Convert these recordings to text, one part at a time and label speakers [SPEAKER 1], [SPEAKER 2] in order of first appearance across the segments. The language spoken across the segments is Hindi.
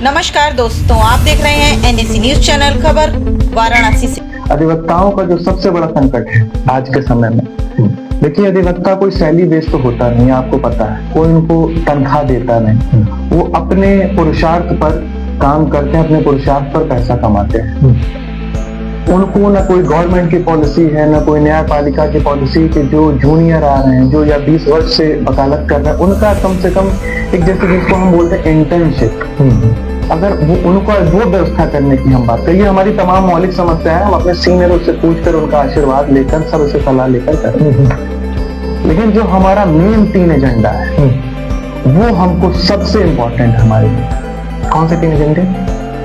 [SPEAKER 1] नमस्कार दोस्तों, आप देख रहे हैं एनएसी न्यूज चैनल खबर वाराणसी से।
[SPEAKER 2] अधिवक्ताओं का जो सबसे बड़ा संकट है आज के समय में, देखिए अधिवक्ता कोई सैलरी बेस तो होता नहीं, आपको पता है, कोई उनको तनख्वाह देता नहीं, वो अपने पुरुषार्थ पर काम करते हैं, अपने पुरुषार्थ पर पैसा कमाते हैं। उनको ना कोई गवर्नमेंट की पॉलिसी है, ना कोई न्यायपालिका की पॉलिसी कि जो जूनियर आ रहे हैं, जो या 20 वर्ष से वकालत कर रहे हैं, उनका कम से कम एक जैसे जिसको हम बोलते हैं इंटर्नशिप, अगर वो उनको वो व्यवस्था करने की हम बात करें। ये हमारी तमाम मौलिक समस्या है, हम अपने सीनियरों से पूछकर उनका आशीर्वाद लेकर सबसे सलाह लेकर करें। लेकिन जो हमारा मेन 3 एजेंडा है वो हमको सबसे इम्पोर्टेंट हमारे लिए। कौन से 3 एजेंडे?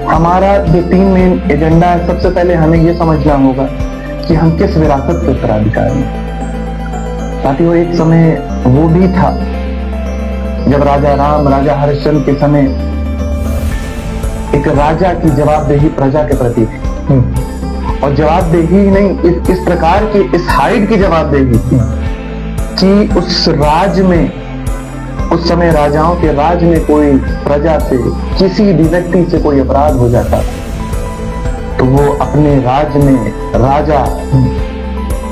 [SPEAKER 2] हमारा जो 3 मेन एजेंडा है, सबसे पहले हमें ये समझना होगा कि हम किस विरासत के उत्तराधिकारी हैं। साथियों, एक समय वो भी था जब राजा राम, राजा हरिश्चंद्र के समय एक राजा की जवाबदेही प्रजा के प्रति थी, और जवाबदेही नहीं, इस प्रकार की, इस हाइट की जवाबदेही थी कि उस राज में, उस समय राजाओं के राज में कोई प्रजा से, किसी भी व्यक्ति से कोई अपराध हो जाता तो वो अपने राज में राजा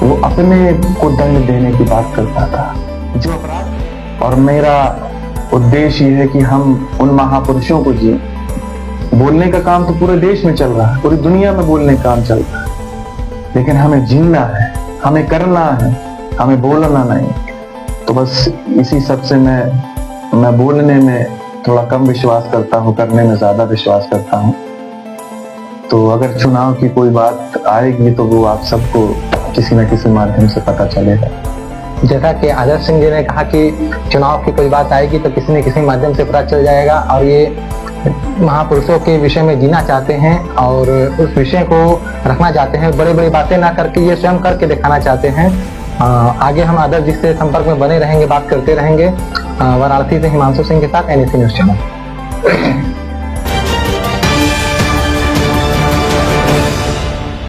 [SPEAKER 2] वो अपने को दंड देने की बात करता था जो अपराध। और मेरा उद्देश्य ये है कि हम उन महापुरुषों को जिए। बोलने का काम तो पूरे देश में चल रहा है, पूरी दुनिया में बोलने का काम चल रहा है, लेकिन हमें जीना है, हमें करना है, हमें बोलना नहीं। तो बस इसी सब से मैं बोलने में थोड़ा कम विश्वास करता हूँ, करने में ज्यादा विश्वास करता हूँ। तो अगर चुनाव की कोई बात आएगी तो वो आप सबको किसी न किसी माध्यम से पता चलेगा।
[SPEAKER 3] जैसा कि आदर्श सिंह जी ने कहा कि चुनाव की कोई बात आएगी तो किसी न किसी माध्यम से पता चल जाएगा, और ये महापुरुषों के विषय में जीना चाहते हैं और उस विषय को रखना चाहते हैं, बड़ी बड़ी बातें ना करके ये स्वयं करके दिखाना चाहते हैं। आगे हम आदर्श जी से संपर्क में बने रहेंगे, बात करते रहेंगे। वाराणसी से हिमांशु सिंह के साथ एनएसी न्यूज चैनल।